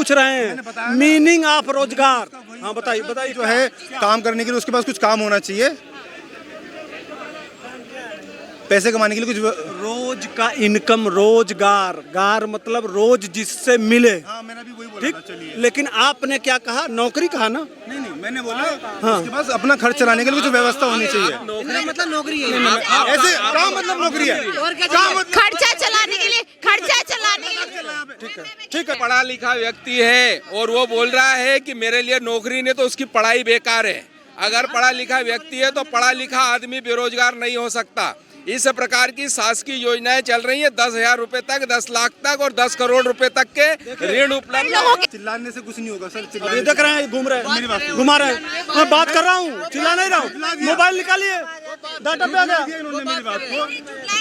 पूछ रहे हैं मीनिंग ऑफ रोजगार। हाँ बताइए बताइए। जो है काम करने के लिए उसके पास कुछ काम होना चाहिए, पैसे कमाने के लिए कुछ रोज का इनकम, रोजगार, गार मतलब रोज जिससे मिले। हाँ मैंने भी वही बोला ठीक, था, चलिए। लेकिन आपने क्या कहा, नौकरी कहा ना? नहीं मैंने बोला उसके पास अपना खर्च चलाने के लिए कुछ व्यवस्था होनी चाहिए। नौकरी मतलब नौकरी है। ऐसे काम मतलब नौकरी है, खर्चा चलाने के लिए, खर्चा चलाने के लिए। ठीक है। पढ़ा लिखा व्यक्ति है और वो बोल रहा है कि मेरे लिए नौकरी नहीं, तो उसकी पढ़ाई बेकार है। अगर पढ़ा लिखा व्यक्ति है तो पढ़ा लिखा आदमी बेरोजगार नहीं हो सकता। इस प्रकार की शासकीय योजनाएं चल रही है, 10,000 रुपए तक, 10 लाख तक और 10 करोड़ रुपए तक के ऋण उपलब्ध। चिल्लाने से कुछ नहीं होगा सर। अभी देख रहे हैं, घूम रहे हैं, घुमा रहे हैं। मैं बात कर रहा हूँ, चिल्ला नहीं रहा हूँ। मोबाइल निकालिए, डाटा पे आ गया।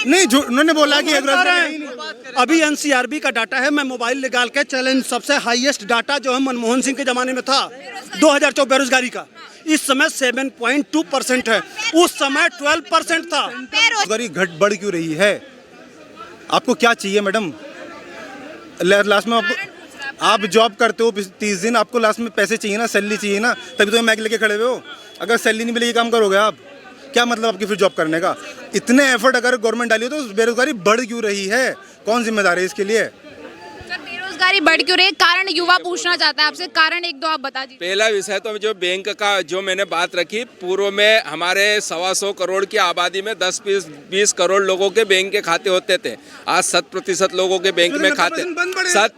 नहीं उन्होंने बोला कि अभी एनसीआरबी का डाटा है, मैं मोबाइल निकाल के चैलेंज, सबसे हाईएस्ट डाटा जो है मनमोहन सिंह के जमाने में था 2004 बेरोजगारी का, इस समय 7.2% है, उस समय 12% था। बेरोजगारी घट बढ़ क्यों रही है? आपको क्या चाहिए मैडम? लास्ट में आप जॉब करते हो 30 दिन, आपको लास्ट में पैसे चाहिए ना, सैलरी चाहिए ना, तभी तो मैग लेके खड़े हुए हो। अगर सैलरी नहीं मिलेगी काम करोगे आप? क्या मतलब आपकी फिर जॉब करने का? इतने एफर्ट अगर गवर्नमेंट डाली हो तो बेरोजगारी बढ़ क्यों रही है? कौन जिम्मेदार है इसके लिए? बेरोजगारी बढ़ क्यों रही है? कारण युवा पूछना चाहता है आपसे, कारण एक दो आप बता दीजिए। पहला विषय तो जो बैंक का जो मैंने बात रखी, पूर्व में हमारे 125 करोड़ की आबादी में 10-20 करोड़ लोगों के बैंक के खाते होते थे। आज 100% लोगों के बैंक में खाते,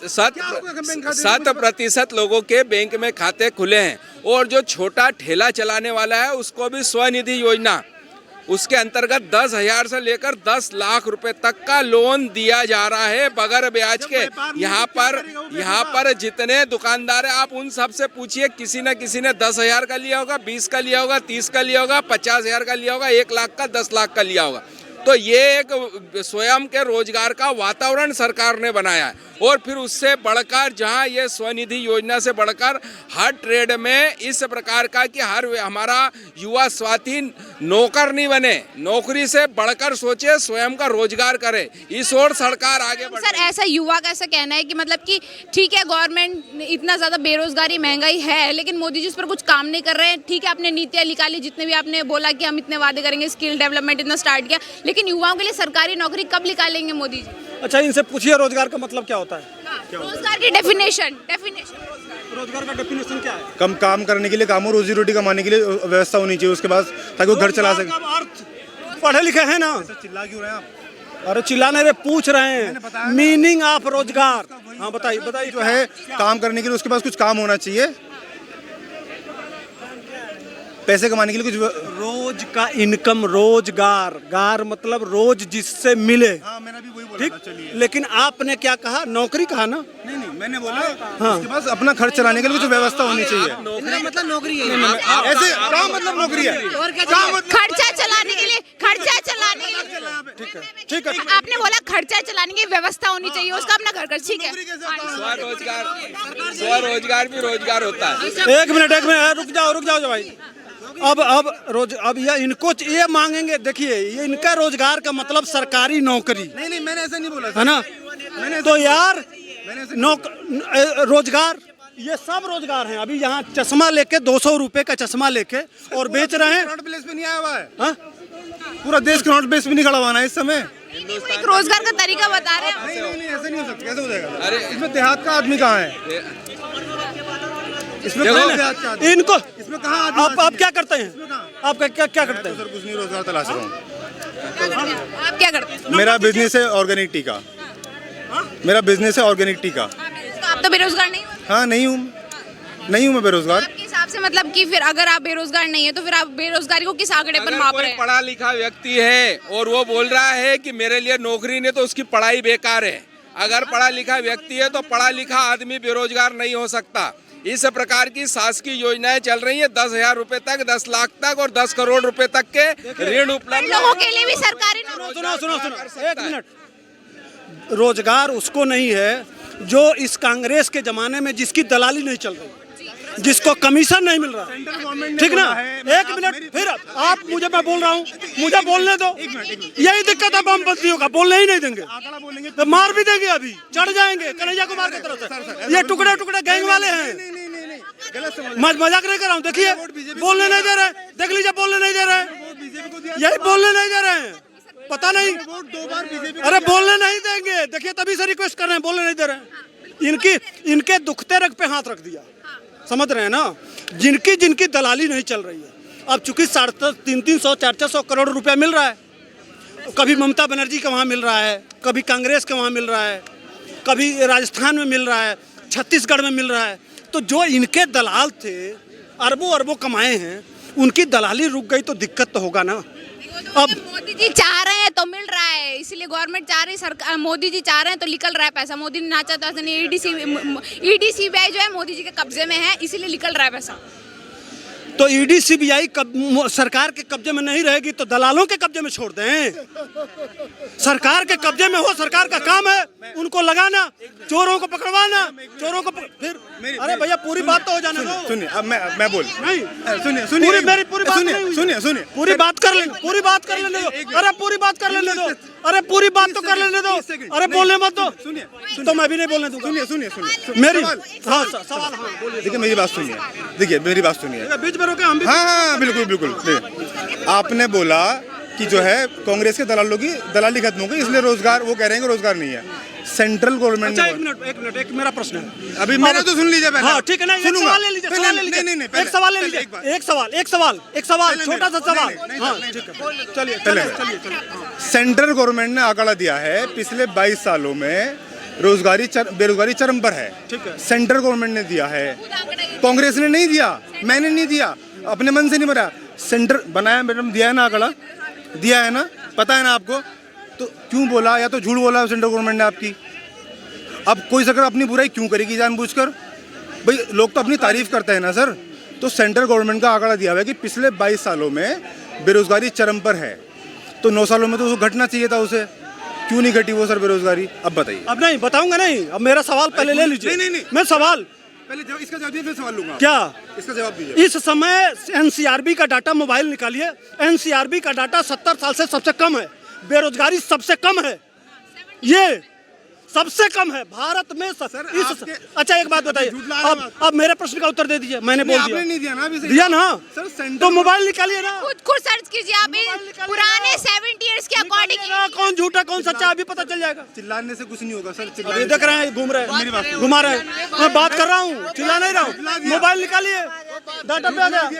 100% लोगों के बैंक में खाते खुले हैं। और जो छोटा ठेला चलाने वाला है उसको भी स्वनिधि योजना, उसके अंतर्गत 10,000 से लेकर 10 लाख रुपए तक का लोन दिया जा रहा है बगैर ब्याज के। यहाँ पर जितने दुकानदार हैं, आप उन सब से पूछिए, किसी न किसी ने 10,000 का लिया होगा, 20 का लिया होगा, 30 का लिया होगा, 50,000 का लिया होगा, 1 लाख का, 10 लाख का लिया होगा। तो ये एक स्वयं के रोजगार का वातावरण सरकार ने बनाया है। और फिर उससे बढ़कर, जहां ये स्वनिधि योजना से बढ़कर हर ट्रेड में इस प्रकार का कि हर हमारा युवा स्वाति नौकर नहीं बने, नौकरी से बढ़कर सोचे, स्वयं का रोजगार करे, इस ओर सरकार आगे बढ़े। सर ऐसा युवा का ऐसा कहना है कि मतलब कि ठीक है, गवर्नमेंट इतना ज्यादा बेरोजगारी, महंगाई है, लेकिन मोदी जी उस पर कुछ काम नहीं कर रहे हैं। ठीक है, आपने नीतियां निकाली, जितने भी आपने बोला कि हम इतने वादे करेंगे, स्किल डेवलपमेंट इतना स्टार्ट किया, लेकिन युवाओं के लिए सरकारी नौकरी कब निकालेंगे मोदी जी? अच्छा, इनसे पूछिए रोजगार का मतलब क्या होता है? रोजगार की डेफिनेशन रोजगार का डेफिनेशन क्या है? कम काम करने के लिए, काम और रोजी रोटी कमाने के लिए व्यवस्था होनी चाहिए उसके पास, ताकि वो घर चला सके। पढ़े लिखे हैं ना? चिल्ला क्यों रहे हैं आप? अरे चिल्लाने रे, पूछ रहे हैं मीनिंग ऑफ रोजगार। हाँ बताइए बताइए। जो है काम करने के लिए उसके पास कुछ काम होना चाहिए, पैसे कमाने के लिए कुछ रोज का इनकम, रोजगार, गार मतलब रोज जिससे मिले। हाँ मैंने भी वही बोला ठीक, था, चलिए। लेकिन आपने क्या कहा, नौकरी कहा ना? नहीं मैंने बोला उसके पास अपना खर्च चलाने के लिए कुछ व्यवस्था होनी चाहिए। नौकरी मतलब नौकरी है। ऐसे काम मतलब नौकरी है, खर्चा चलाने के लिए, खर्चा चलाने के लिए। ठीक है। आपने बोला खर्चा चलाने की व्यवस्था होनी चाहिए, उसका अपना घर खर्च, ठीक है। स्वरोजगार भी रोजगार होता है। एक मिनट रुक जाओ भाई। अब इनको ये मांगेंगे, देखिए ये इनका रोजगार का मतलब सरकारी नौकरी। नहीं मैंने ऐसा नहीं बोला है ना? तो यार रोजगार, ये सब रोजगार हैं। अभी यहाँ चश्मा लेके 200 रुपए का चश्मा लेके और बेच रहे हैं। नॉट प्लेस पे नहीं आया हुआ है। हाँ? पूरा देश के नॉट प्लेस पे नहीं खड़ा हुआ है इस समय। एक रोजगार का तरीका बता रहे हैं। नहीं ऐसे नहीं हो सकता, कैसे हो जाएगा? अरे इसमें देहात का आदमी कहाँ है? इसमें इनको इसमें कहाँ आप क्या करते हैं? आप क्या करते हैं? सर कुछ नहीं, रोजगार तलाश रहा हूँ। आप क्या करते हैं? मेरा बिजनेस है ऑर्गेनिक टी का। मेरा बिजनेस है ऑर्गेनिक टी का। आप तो बेरोजगार नहीं हो? हाँ नहीं हूँ मैं बेरोजगार। आपके हिसाब से मतलब कि फिर अगर आप बेरोजगार नहीं है तो फिर आप बेरोजगारी को किस आंकड़े पर माप रहे हैं? पढ़ा लिखा व्यक्ति है और वो बोल रहा है कि मेरे लिए नौकरी नहीं, तो उसकी पढ़ाई बेकार है। अगर पढ़ा लिखा व्यक्ति है तो पढ़ा लिखा आदमी बेरोजगार नहीं हो सकता। इस प्रकार की शासकीय योजनाएं चल रही है, 10,000 रुपए तक, 10 लाख तक और 10 करोड़ रुपए तक के ऋण उपलब्ध। लोगों के लिए भी सरकारी सुनो एक मिनट। रोजगार उसको नहीं है जो इस कांग्रेस के जमाने में जिसकी दलाली नहीं चल रही। जिसको कमीशन नहीं मिल रहा, गवर्नमेंट ने ठीक ना? बोला है, एक मिनट, फिर आप मैं बोल रहा हूँ, मुझे बोलने दो। यही दिक्कत है बमपंथियों का, बोलने ही नहीं देंगे, आंकड़ा बोलेंगे तो मार भी देंगे, अभी चढ़ जाएंगे कन्हैया कुमार की तरफ से। ये टुकड़े टुकड़े गैंग वाले हैं, नहीं गलत समझ मजाक नहीं कर रहा हूँ। देखिए बोलने नहीं दे रहे, देख लीजिए बोलने नहीं दे रहे, बीजेपी को दिया, यही बोलने नहीं दे रहे हैं, पता नहीं। वोट 2 बार बीजेपी अरे बोलने नहीं देंगे, देखिए तभी से रिक्वेस्ट कर रहे हैं, बोलने नहीं दे रहे हैं। इनके दुखते रग पे हाथ रख दिया, समझ रहे हैं ना? जिनकी दलाली नहीं चल रही है। अब चूंकि 300 400 करोड़ रुपया मिल रहा है, कभी ममता बनर्जी के वहाँ मिल रहा है, कभी कांग्रेस के वहाँ मिल रहा है, कभी राजस्थान में मिल रहा है, छत्तीसगढ़ में मिल रहा है। तो जो इनके दलाल थे, अरबों अरबों कमाए हैं, उनकी दलाली रुक गई तो दिक्कत तो होगा ना। अब मोदी जी चाह रहे हैं तो मिल रहा है, इसीलिए गवर्नमेंट चाह रही है, सरकार मोदी जी चाह रहे हैं तो निकल रहा है पैसा। मोदी ने ना चाहता नहीं, ईडी सीबीआई जो है मोदी जी के कब्जे में है, इसीलिए निकल रहा है पैसा। तो ईडी सीबीआई सरकार के कब्जे में नहीं रहेगी तो दलालों के कब्जे में छोड़ दें। सरकार के कब्जे में हो, सरकार का काम है उनको लगाना, चोरों को पकड़वाना, चोरों को फिर अरे भैया पूरी बात तो हो जाने दो। सुनिए, अब मैं बोल नहीं सुनिए मेरी पूरी बात नहीं हुई। सुनिए पूरी बात कर लेने दो, अरे पूरी बात कर लेने दो, अरे पूरी बात तो कर लेने दो, अरे बोलने मत दो। सुनिए तो मैं भी नहीं बोलने दूंगा। सुनिए मेरी हाँ सवाल, हाँ बोलिए। देखिए मेरी बात सुनिए, मेरी बात सुनिए। बीच में रोके हम भी। हाँ बिल्कुल। आपने बोला कि जो है कांग्रेस के दलालों की दलाली खत्म हो गई, इसलिए रोजगार, वो कह रहे हैं कि रोजगार नहीं है। सेंट्रल गवर्नमेंट अच्छा ने एक मिनट, एक मेरा प्रश्न है। अभी मेरा तो सुन लीजिए पहले। हाँ ठीक है ना, एक सवाल ले लीजिए, एक सवाल ले लीजिए, एक सवाल छोटा सा सवाल। हाँ ठीक है, चलिए। सेंट्रल गवर्नमेंट ने आंकड़ा दिया है, पिछले 22 सालों में बेरोजगारी चरम पर है। ठीक है। सेंट्रल गवर्नमेंट ने दिया है, कांग्रेस ने नहीं दिया, मैंने नहीं दिया, अपने मन से नहीं बना। सेंटर बनाया मैडम, दिया है ना आंकड़ा, दिया है ना, पता है ना आपको। तो क्यों बोला, या तो झूठ बोला सेंट्रल गवर्नमेंट ने आपकी। अब कोई सरकार अपनी बुराई क्यों करेगी जानबूझकर? भाई लोग तो अपनी तारीफ करते हैं ना सर। तो सेंट्रल गवर्नमेंट का आंकड़ा दिया हुआ है कि पिछले 22 सालों में बेरोजगारी चरम पर है। तो 9 सालों में तो उसको घटना चाहिए था, उसे क्यों नहीं घटी वो सर बेरोजगारी? अब बताइए। अब नहीं बताऊंगा, नहीं अब मेरा सवाल पहले ले लीजिए। नहीं। मैं सवाल पहले इसका जवाब दीजिए, फिर सवाल लूंगा। क्या इसका जवाब दीजिए। इस समय एनसीआरबी का डाटा मोबाइल निकालिए, एनसीआरबी का डाटा 70 साल से सबसे कम है, बेरोजगारी सबसे कम है, ये सबसे कम है भारत में अच्छा एक बात बताइए, अब मेरे प्रश्न का उत्तर दे दीजिए। मैंने बोल दिया, नहीं दिया ना अभी, दिया ना सर। तो मोबाइल निकालिए ना, खुद सर्च कीजिए आप, पुराने 70 इयर्स के अकॉर्डिंग कौन झूठा कौन सच्चा अभी पता चल जाएगा। चिल्लाने से कुछ नहीं होगा सर। अभी देख रहे हैं, घूम रहे हैं, घुमा रहे हैं। मैं बात कर रहा हूँ, चिल्ला नहीं रहा हूँ। मोबाइल निकालिए, डाटा पे आ गया।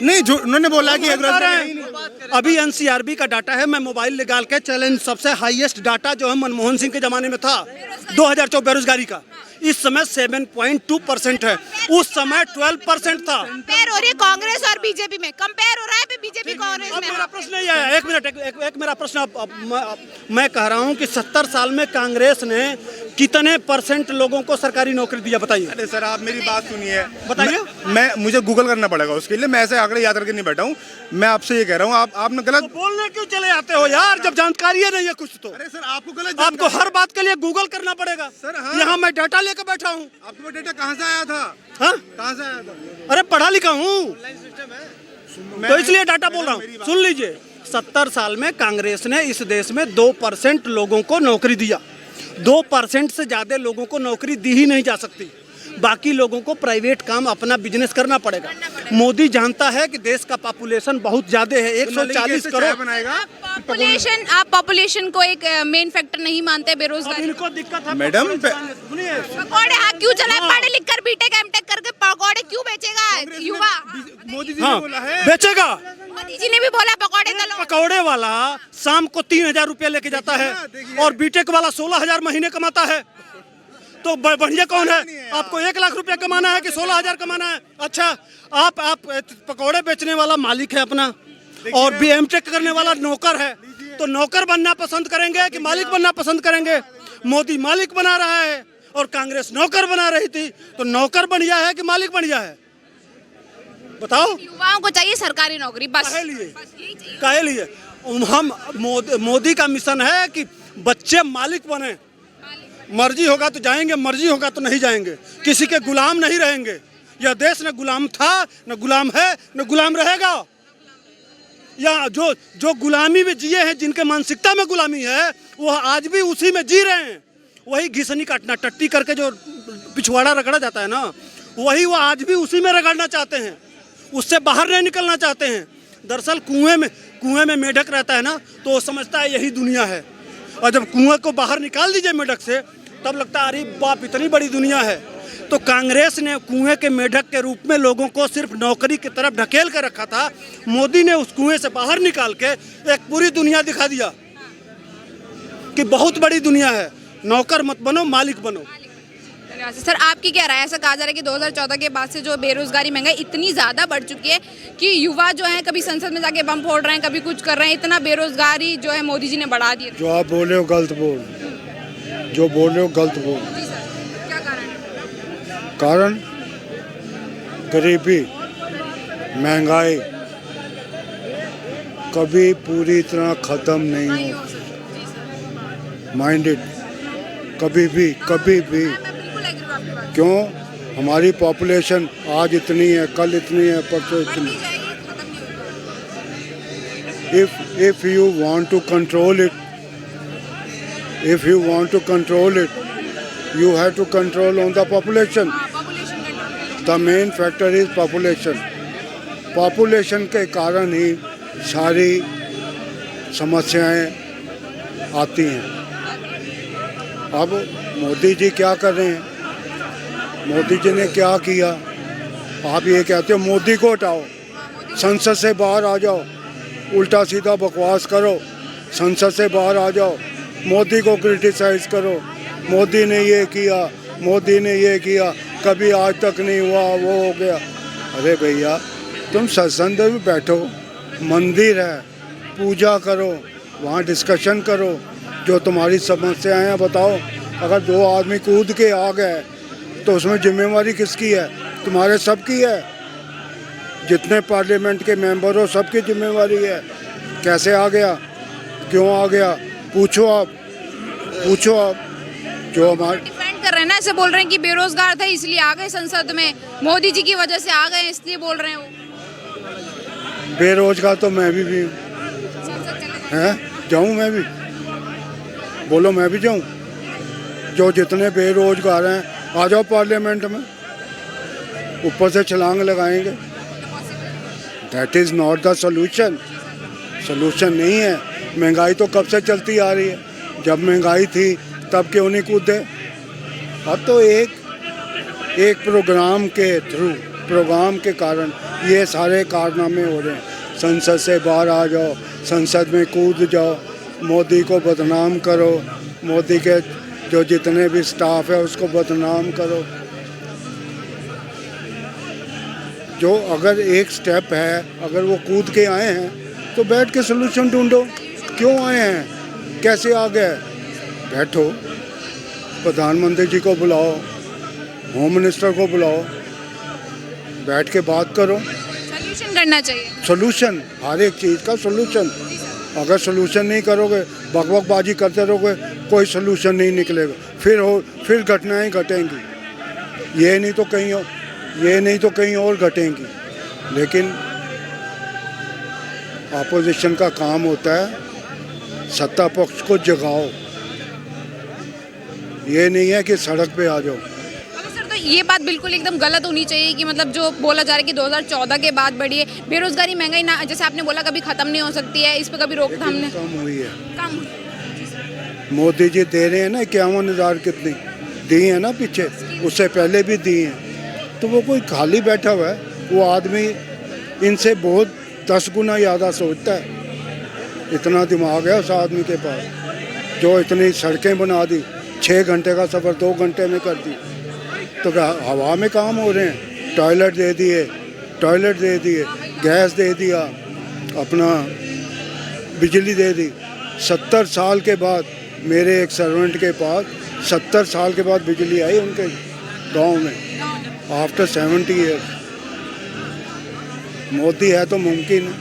नहीं, उन्होंने बोला कि अभी एनसीआरबी का डाटा है, मैं मोबाइल निकाल के चैलेंज, सबसे हाईएस्ट डाटा जो है मनमोहन सिंह के जमाने में था 2004 बेरोजगारी का, इस समय 7.2% है, उस समय 12% था। कंपेयर हो रही है कांग्रेस और बीजेपी में, कंपेयर हो रहा है बीजेपी कांग्रेस में। मेरा प्रश्न नहीं आया, एक मिनट, एक मेरा प्रश्न। मैं कह रहा हूँ कि 70 साल में कांग्रेस ने कितने % लोगों को सरकारी नौकरी दिया, बताइए। अरे सर आप मेरी बात सुनिए, बताइए। मैं मुझे गूगल करना पड़ेगा उसके लिए, मैं ऐसे आंकड़े याद करके नहीं बैठा हूँ। मैं आपसे ये कह रहा हूँ, आपने गलत बोलने क्यों चले आते हो यार, जब जानकारी है नहीं है कुछ तो। अरे सर आपको गलत, आपको हर बात के लिए गूगल करना पड़ेगा सर। हाँ, यहाँ मैं डाटा लेकर बैठा हूँ। आपको डेटा कहाँ से आया था? हाँ कहाँ से आया था? अरे पढ़ा लिखा हूँ तो इसलिए डाटा बोल रहा हूँ। सुन लीजिए, 70 साल में कांग्रेस ने इस देश में 2% लोगों को नौकरी दिया, 2% से ज्यादा लोगों को नौकरी दी ही नहीं जा सकती, बाकी लोगों को प्राइवेट काम, अपना बिजनेस करना पड़ेगा। मोदी जानता है कि देश का पॉपुलेशन बहुत ज्यादा है, 140 करोड़ बनाएगा। आप पॉपुलेशन को एक मेन फैक्टर नहीं मानते बेरोजगारी? इनको दिक्कत है मैडम, सुनिए, पकौड़े हाथ क्यों चलाए? पढ़ लिख कर बीटेक एमटेक करके पकौड़े क्यों बेचेगा युवा? मोदी जी हाँ ने बोला है, बेचेगा। मोदी जी ने भी बोला पकौड़े तलो। पकौड़े वाला शाम को 3000 रुपया लेके जाता है और बीटेक वाला 16,000 महीने कमाता है, तो बढ़िया कौन है? आपको 1 लाख रुपया कमाना है कि 16,000 कमाना है? अच्छा, आप पकौड़े बेचने वाला मालिक है अपना, और बी एमटेक करने वाला नौकर है, तो नौकर बनना पसंद करेंगे कि मालिक बनना पसंद करेंगे? मोदी मालिक बना रहा है और कांग्रेस नौकर बना रही थी, तो नौकर बढ़िया है कि मालिक बढ़िया है? बताओ। युवाओं को चाहिए सरकारी नौकरी, बस। काहे लिए? हम मोदी का मिशन है कि बच्चे मालिक बने, मर्जी होगा तो जाएंगे, मर्जी होगा तो नहीं जाएंगे, किसी के गुलाम नहीं रहेंगे। यह देश न गुलाम था, न गुलाम है, न गुलाम रहेगा। या जो गुलामी में जिए हैं, जिनके मानसिकता में गुलामी है, वह आज भी उसी में जी रहे हैं। वही घिसनी काटना टट्टी करके जो पिछवाड़ा रगड़ा जाता है ना, वही वो आज भी उसी में रगड़ना चाहते हैं, उससे बाहर नहीं निकलना चाहते हैं। दरअसल कुएं में मेढक रहता है ना, तो वो समझता है यही दुनिया है, और जब कुएं को बाहर निकाल दीजिए मेढक से, तब लगता है अरे बाप इतनी बड़ी दुनिया है। तो कांग्रेस ने कुएं के मेढक के रूप में लोगों को सिर्फ नौकरी की तरफ ढकेल कर रखा था। मोदी ने उस कुएं से बाहर निकाल के एक पूरी दुनिया दिखा दिया कि बहुत बड़ी दुनिया है, नौकर मत बनो, मालिक बनो। धन्यवाद सर। आपकी क्या राय है? ऐसा कहा जा रहा है कि 2014 के बाद से जो बेरोजगारी महंगाई इतनी ज़्यादा बढ़ चुकी है कि युवा जो है कभी संसद में जाके बम फोड़ रहे हैं, कभी कुछ कर रहे हैं, इतना बेरोजगारी जो है मोदी जी ने बढ़ा दी है। जो आप बोल रहे हो गलत बोल, जो बोल रहे हो गलत बोल। जी सर, क्या कारण है? कारण गरीबी, महंगाई कभी पूरी तरह ख़त्म नहीं नहीं हो। हो सकती। जी सर, माइंडेड कभी भी मैं बिल्कुल एग्री हूँ आपकी बात। क्यों? हमारी पॉपुलेशन आज इतनी है, कल इतनी है, परसों इतनी। बढ़ती जाएगी, खत्म नहीं होगा। If you want to control it, if you want to control it, you have to control on the population. हाँ, population control। The main factor is population. Population के कारण ही सारी समस्याएं आती हैं। अब मोदी जी क्या कर रहे हैं? मोदी जी ने क्या किया? आप ये कहते हो मोदी को हटाओ, संसद से बाहर आ जाओ, उल्टा सीधा बकवास करो, संसद से बाहर आ जाओ, मोदी को क्रिटिसाइज करो, मोदी ने ये किया, मोदी ने ये किया, कभी आज तक नहीं हुआ, वो हो गया। अरे भैया, तुम सत्संग में बैठो, मंदिर है, पूजा करो, वहाँ डिस्कशन करो, जो तुम्हारी समस्याएं हैं बताओ। अगर दो आदमी कूद के आ गए तो उसमें जिम्मेवारी किसकी है? तुम्हारे सबकी है, जितने पार्लियामेंट के मेंबर हो सबकी जिम्मेवारी है। कैसे आ गया, क्यों आ गया, पूछो आप जो हमारे डिपेंड कर रहे हैं ना, ऐसे बोल रहे हैं कि बेरोजगार थे इसलिए आ गए संसद में, मोदी जी की वजह से आ गए इसलिए बोल रहे हैं वो। बेरोजगार तो मैं भी हूँ, संसद चले जाएं। हैं? जाऊँ मैं भी? बोलो मैं भी जाऊँ? जो जितने बेरोजगार हैं आ जाओ पार्लियामेंट में, ऊपर से छलांग लगाएंगे। That is not the solution. Solution नहीं है। महंगाई तो कब से चलती आ रही है, जब महंगाई थी तब क्यों नहीं कूदे? अब तो एक प्रोग्राम के थ्रू, प्रोग्राम के कारण ये सारे कारनामे हो रहे हैं। संसद से बाहर आ जाओ, संसद में कूद जाओ, मोदी को बदनाम करो, मोदी के जो जितने भी स्टाफ है उसको बदनाम करो। जो अगर एक स्टेप है, अगर वो कूद के आए हैं तो बैठ के सलूशन ढूंढो। क्यों आए हैं, कैसे आ गए? बैठो, प्रधानमंत्री जी को बुलाओ, होम मिनिस्टर को बुलाओ, बैठ के बात करो। सॉल्यूशन करना चाहिए। सलूशन, हर एक चीज़ का सलूशन। अगर सलूशन नहीं करोगे, बकबकबाजी करते रहोगे, कोई सलूशन नहीं निकलेगा। फिर घटनाएं घटेंगी, ये नहीं तो कहीं और घटेंगी। लेकिन अपोजिशन का काम होता है सत्ता पक्ष को जगाओ, ये नहीं है कि सड़क पे आ जाओ। सर, तो ये बात बिल्कुल एकदम गलत होनी चाहिए कि मतलब जो बोला जा रहा है कि 2014 के बाद बढ़ी है बेरोजगारी, महंगाई ना, जैसे आपने बोला कभी खत्म नहीं हो सकती है, इस पर कभी रोकथाम नहीं। कम हुई है। कम हुई। मोदी जी दे रहे हैं ना 51,000 कितनी दी है ना, पीछे उससे पहले भी दी हैं। तो वो कोई खाली बैठा हुआ है, वो आदमी इनसे बहुत 10 गुना ज़्यादा सोचता है। इतना दिमाग है उस आदमी के पास, जो इतनी सड़कें बना दी, 6 घंटे का सफ़र 2 घंटे में कर दी। तो क्या हवा में काम हो रहे हैं? टॉयलेट दे दिए, गैस दे दिया, अपना बिजली दे दी। 70 साल के बाद मेरे एक सर्वेंट के पास 70 साल के बाद बिजली आई उनके गांव में, आफ्टर 70 ईयर्स। मोदी है तो मुमकिन है।